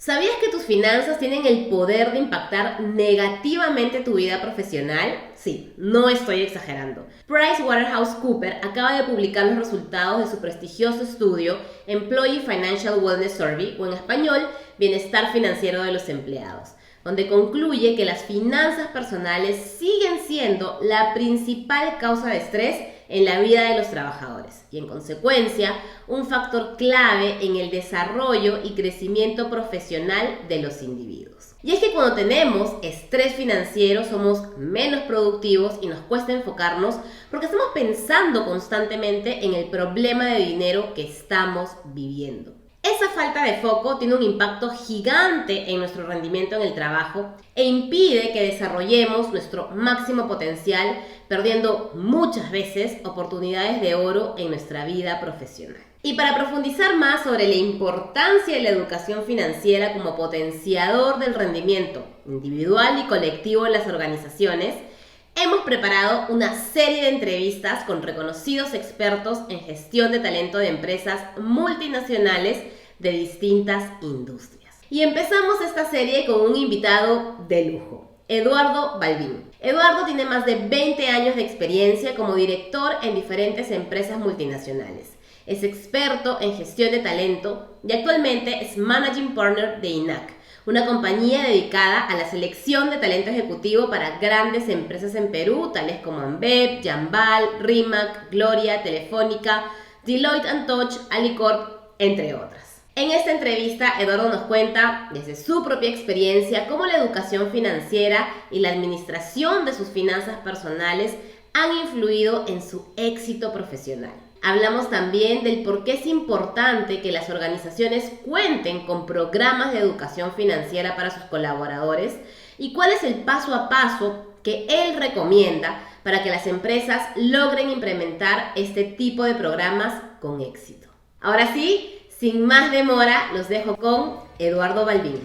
¿Sabías que tus finanzas tienen el poder de impactar negativamente tu vida profesional? Sí, no estoy exagerando. PricewaterhouseCoopers acaba de publicar los resultados de su prestigioso estudio Employee Financial Wellness Survey, o en español, Bienestar Financiero de los Empleados, donde concluye que las finanzas personales siguen siendo la principal causa de estrés en la vida de los trabajadores y, en consecuencia, un factor clave en el desarrollo y crecimiento profesional de los individuos. Y es que cuando tenemos estrés financiero somos menos productivos y nos cuesta enfocarnos porque estamos pensando constantemente en el problema de dinero que estamos viviendo. Esa falta de foco tiene un impacto gigante en nuestro rendimiento en el trabajo e impide que desarrollemos nuestro máximo potencial, perdiendo muchas veces oportunidades de oro en nuestra vida profesional. Y para profundizar más sobre la importancia de la educación financiera como potenciador del rendimiento individual y colectivo en las organizaciones, hemos preparado una serie de entrevistas con reconocidos expertos en gestión de talento de empresas multinacionales de distintas industrias. Y empezamos esta serie con un invitado de lujo, Eduardo Balbín. Eduardo tiene más de 20 años de experiencia como director en diferentes empresas multinacionales. Es experto en gestión de talento y actualmente es Managing Partner de INAC, una compañía dedicada a la selección de talento ejecutivo para grandes empresas en Perú, tales como Ambev, Jambal, Rimac, Gloria, Telefónica, Deloitte & Touch, Alicorp, entre otras. En esta entrevista, Eduardo nos cuenta desde su propia experiencia cómo la educación financiera y la administración de sus finanzas personales han influido en su éxito profesional. Hablamos también del por qué es importante que las organizaciones cuenten con programas de educación financiera para sus colaboradores y cuál es el paso a paso que él recomienda para que las empresas logren implementar este tipo de programas con éxito. Ahora sí, sin más demora, los dejo con Eduardo Balbín.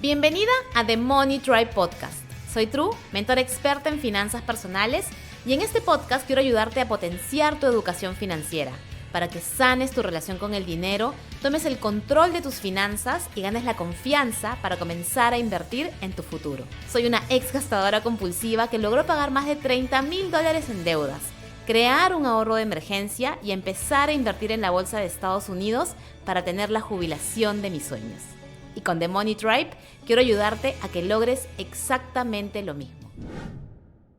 Bienvenida a The Money Tribe Podcast. Soy True, mentora experta en finanzas personales, y en este podcast quiero ayudarte a potenciar tu educación financiera para que sanes tu relación con el dinero, tomes el control de tus finanzas y ganes la confianza para comenzar a invertir en tu futuro. Soy una ex gastadora compulsiva que logró pagar más de $30,000 en deudas, crear un ahorro de emergencia y empezar a invertir en la bolsa de Estados Unidos para tener la jubilación de mis sueños. Y con The Money Tribe quiero ayudarte a que logres exactamente lo mismo.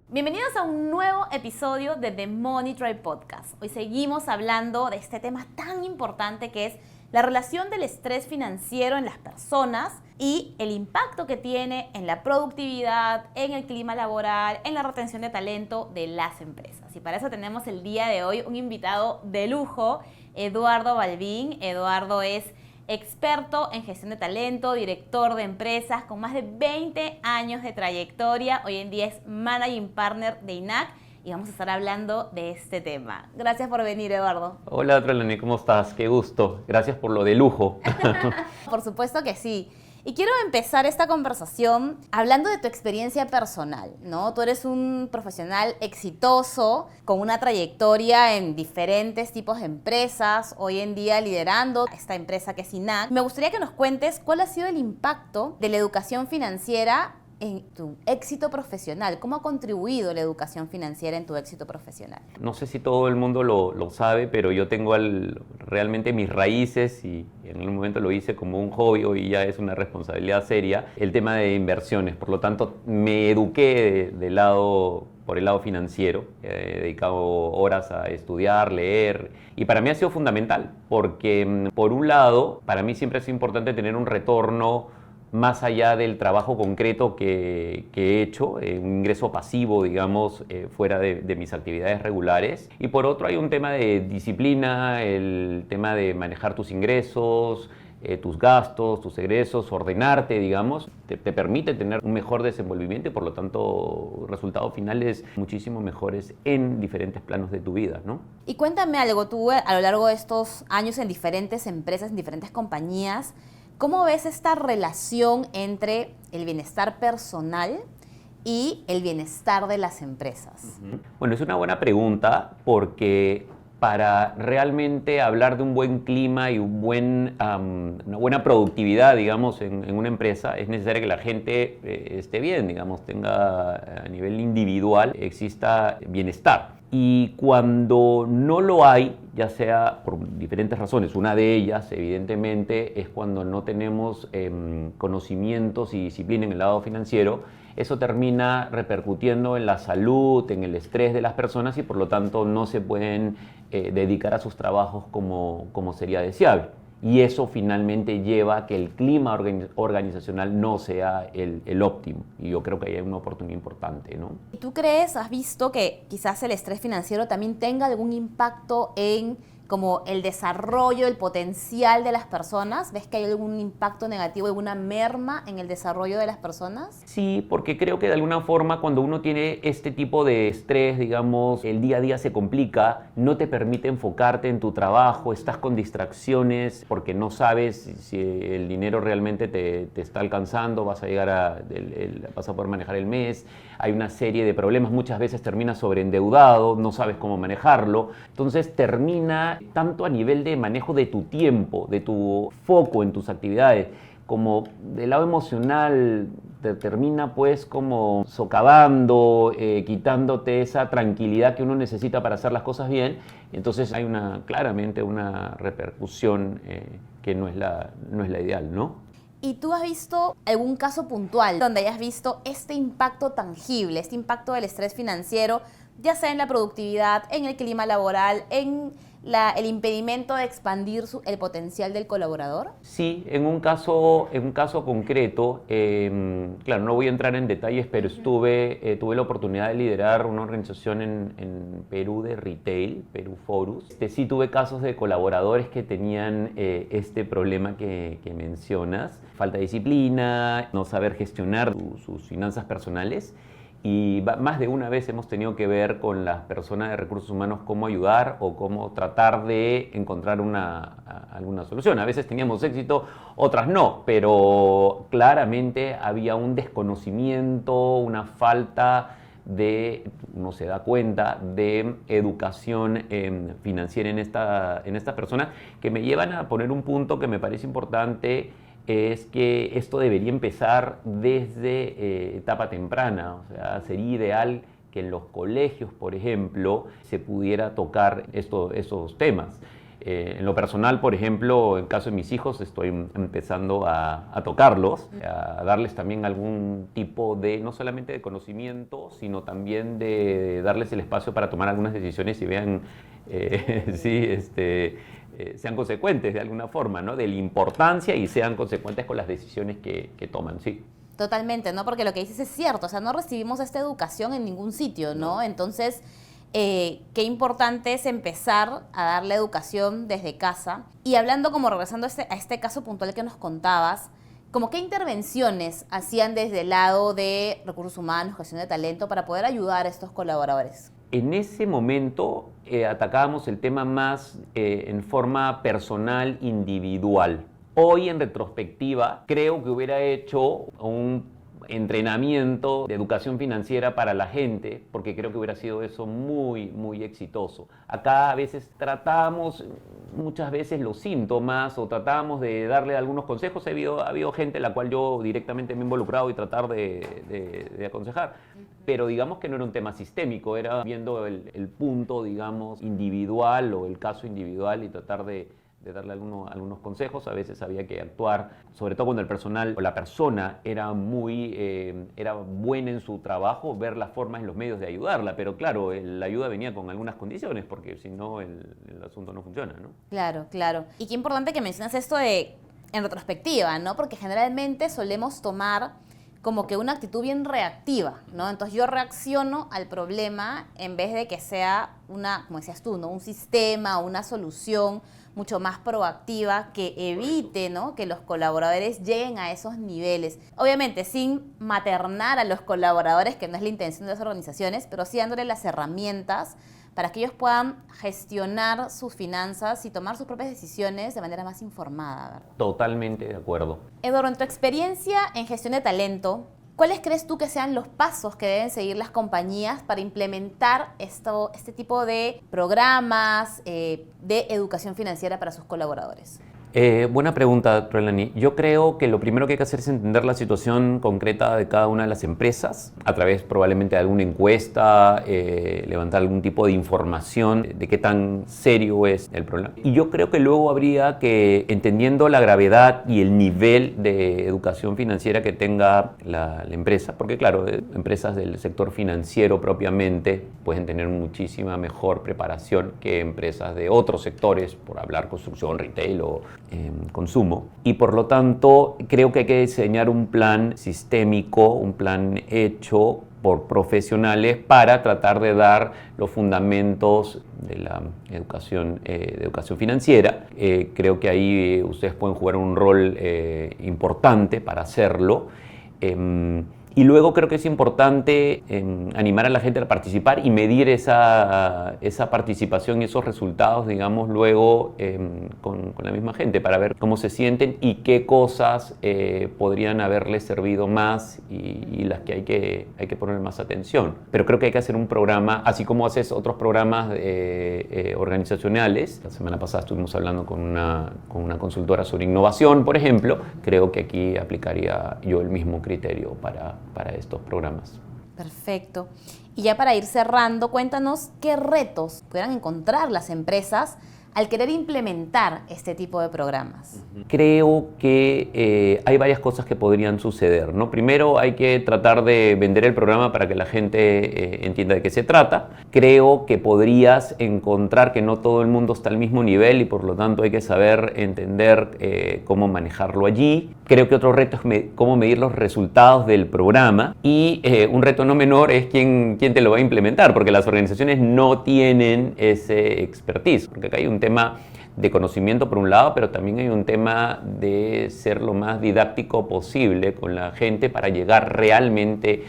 Bienvenidos a un nuevo episodio de The Money Tribe Podcast. Hoy seguimos hablando de este tema tan importante que es la relación del estrés financiero en las personas y el impacto que tiene en la productividad, en el clima laboral, en la retención de talento de las empresas. Y para eso tenemos el día de hoy un invitado de lujo, Eduardo Balbín. Eduardo es experto en gestión de talento, director de empresas con más de 20 años de trayectoria. Hoy en día es Managing Partner de INAC y vamos a estar hablando de este tema. Gracias por venir, Eduardo. Hola, Trelani, ¿cómo estás? Qué gusto. Gracias por lo de lujo. Por supuesto que sí. Y quiero empezar esta conversación hablando de tu experiencia personal, ¿no? Tú eres un profesional exitoso, con una trayectoria en diferentes tipos de empresas, hoy en día liderando esta empresa que es INAC. Me gustaría que nos cuentes cuál ha sido el impacto de la educación financiera en tu éxito profesional. ¿Cómo ha contribuido la educación financiera en tu éxito profesional? No sé si todo el mundo lo sabe, pero yo tengo realmente mis raíces y en un momento lo hice como un hobby, hoy ya es una responsabilidad seria, el tema de inversiones. Por lo tanto, me eduqué por el lado financiero, he dedicado horas a estudiar, leer, y para mí ha sido fundamental, porque por un lado, para mí siempre es importante tener un retorno más allá del trabajo concreto que he hecho, un ingreso pasivo, digamos, fuera de mis actividades regulares. Y por otro hay un tema de disciplina, el tema de manejar tus ingresos, tus gastos, tus egresos, ordenarte, digamos, te permite tener un mejor desenvolvimiento y por lo tanto resultados finales muchísimo mejores en diferentes planos de tu vida, ¿no? Y cuéntame algo, tú a lo largo de estos años en diferentes empresas, en diferentes compañías, ¿cómo ves esta relación entre el bienestar personal y el bienestar de las empresas? Bueno, es una buena pregunta porque para realmente hablar de un buen clima y una buena productividad, digamos, en una empresa, es necesario que la gente esté bien, digamos, tenga a nivel individual, exista bienestar. Y cuando no lo hay, ya sea por diferentes razones, una de ellas, evidentemente, es cuando no tenemos conocimientos y disciplina en el lado financiero, eso termina repercutiendo en la salud, en el estrés de las personas y por lo tanto no se pueden dedicar a sus trabajos como sería deseable. Y eso finalmente lleva a que el clima organizacional no sea el óptimo. Y yo creo que ahí hay una oportunidad importante, ¿no? ¿Tú crees, has visto que quizás el estrés financiero también tenga algún impacto en como el desarrollo, el potencial de las personas? ¿Ves que hay algún impacto negativo, alguna merma en el desarrollo de las personas? Sí, porque creo que de alguna forma cuando uno tiene este tipo de estrés, digamos, el día a día se complica, no te permite enfocarte en tu trabajo, estás con distracciones porque no sabes si el dinero realmente te está alcanzando, vas a poder manejar el mes, hay una serie de problemas, muchas veces terminas sobreendeudado, no sabes cómo manejarlo, entonces termina tanto a nivel de manejo de tu tiempo, de tu foco en tus actividades, como del lado emocional, te termina pues como socavando, quitándote esa tranquilidad que uno necesita para hacer las cosas bien. Entonces hay claramente una repercusión que no es la ideal, ¿no? ¿Y tú has visto algún caso puntual donde hayas visto este impacto tangible, este impacto del estrés financiero, ya sea en la productividad, en el clima laboral, en el impedimento de expandir el potencial del colaborador? Sí, en un caso concreto, claro, no voy a entrar en detalles, pero tuve la oportunidad de liderar una organización en Perú de retail, Perú Forus. Sí tuve casos de colaboradores que tenían este problema que mencionas, falta de disciplina, no saber gestionar sus finanzas personales. Y más de una vez hemos tenido que ver con las personas de recursos humanos cómo ayudar o cómo tratar de encontrar alguna solución. A veces teníamos éxito, otras no, pero claramente había un desconocimiento, una falta uno se da cuenta, de educación financiera en esta persona, que me llevan a poner un punto que me parece importante. Es que esto debería empezar desde etapa temprana, o sea, sería ideal que en los colegios, por ejemplo, se pudiera tocar esos temas. En lo personal, por ejemplo, en caso de mis hijos, estoy empezando a tocarlos, a darles también algún tipo de, no solamente de conocimiento, sino también de darles el espacio para tomar algunas decisiones y vean, sean consecuentes de alguna forma, ¿no? De la importancia y sean consecuentes con las decisiones que toman, sí. Totalmente, ¿no? Porque lo que dices es cierto, o sea, no recibimos esta educación en ningún sitio, ¿no? Entonces, qué importante es empezar a darle educación desde casa. Y hablando, como regresando a este caso puntual que nos contabas, como qué intervenciones hacían desde el lado de recursos humanos, gestión de talento, para poder ayudar a estos colaboradores. En ese momento atacábamos el tema más en forma personal, individual. Hoy, en retrospectiva, creo que hubiera hecho un entrenamiento de educación financiera para la gente, porque creo que hubiera sido eso muy, muy exitoso. Acá a veces tratamos muchas veces los síntomas o tratamos de darle algunos consejos. Ha habido gente a la cual yo directamente me he involucrado y tratar de aconsejar, pero digamos que no era un tema sistémico, era viendo el punto, digamos, individual o el caso individual y tratar de darle algunos consejos. A veces había que actuar, sobre todo cuando el personal o la persona era buena en su trabajo, ver las formas y los medios de ayudarla, pero claro, la ayuda venía con algunas condiciones, porque si no el asunto no funciona, ¿no? Claro, claro. Y qué importante que mencionas esto en retrospectiva, ¿no? Porque generalmente solemos tomar como que una actitud bien reactiva, ¿no? Entonces yo reacciono al problema en vez de que sea como decías tú, ¿no? Un sistema, una solución mucho más proactiva que evite, ¿no? Que los colaboradores lleguen a esos niveles. Obviamente sin maternar a los colaboradores, que no es la intención de las organizaciones, pero sí dándole las herramientas para que ellos puedan gestionar sus finanzas y tomar sus propias decisiones de manera más informada, ¿verdad? Totalmente de acuerdo. Eduardo, en tu experiencia en gestión de talento, ¿cuáles crees tú que sean los pasos que deben seguir las compañías para implementar este tipo de programas de educación financiera para sus colaboradores? Buena pregunta, Trelani. Yo creo que lo primero que hay que hacer es entender la situación concreta de cada una de las empresas a través probablemente de alguna encuesta, levantar algún tipo de información de qué tan serio es el problema. Y yo creo que luego habría que, entendiendo la gravedad y el nivel de educación financiera que tenga la empresa, porque claro, empresas del sector financiero propiamente pueden tener muchísima mejor preparación que empresas de otros sectores, por hablar construcción, retail o consumo, y por lo tanto creo que hay que diseñar un plan sistémico, un plan hecho por profesionales para tratar de dar los fundamentos de la educación financiera. Creo que ahí ustedes pueden jugar un rol importante para hacerlo. Y luego creo que es importante animar a la gente a participar y medir esa participación y esos resultados, digamos, luego con la misma gente para ver cómo se sienten y qué cosas podrían haberles servido más y las que hay que poner más atención. Pero creo que hay que hacer un programa, así como haces otros programas organizacionales. La semana pasada estuvimos hablando con una consultora sobre innovación, por ejemplo. Creo que aquí aplicaría yo el mismo criterio para estos programas. Perfecto. Y ya para ir cerrando, cuéntanos qué retos pudieran encontrar las empresas al querer implementar este tipo de programas. Creo que hay varias cosas que podrían suceder, ¿no? Primero hay que tratar de vender el programa para que la gente entienda de qué se trata. Creo que podrías encontrar que no todo el mundo está al mismo nivel y por lo tanto hay que saber entender cómo manejarlo allí. Creo que otro reto es cómo medir los resultados del programa y un reto no menor es quién te lo va a implementar, porque las organizaciones no tienen ese expertise, porque acá hay un tema de conocimiento por un lado, pero también hay un tema de ser lo más didáctico posible con la gente para llegar realmente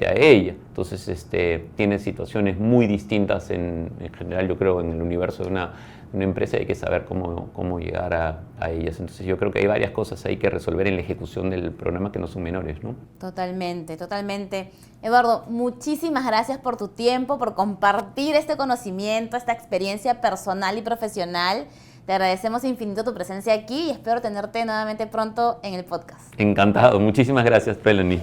a ella. Entonces, tiene situaciones muy distintas en general, yo creo, en el universo de una empresa y hay que saber cómo llegar a ellas. Entonces yo creo que hay varias cosas ahí que resolver en la ejecución del programa que no son menores, ¿no? Totalmente, totalmente. Eduardo, muchísimas gracias por tu tiempo, por compartir este conocimiento, esta experiencia personal y profesional. Te agradecemos infinito tu presencia aquí y espero tenerte nuevamente pronto en el podcast. Encantado. Muchísimas gracias, Pelani.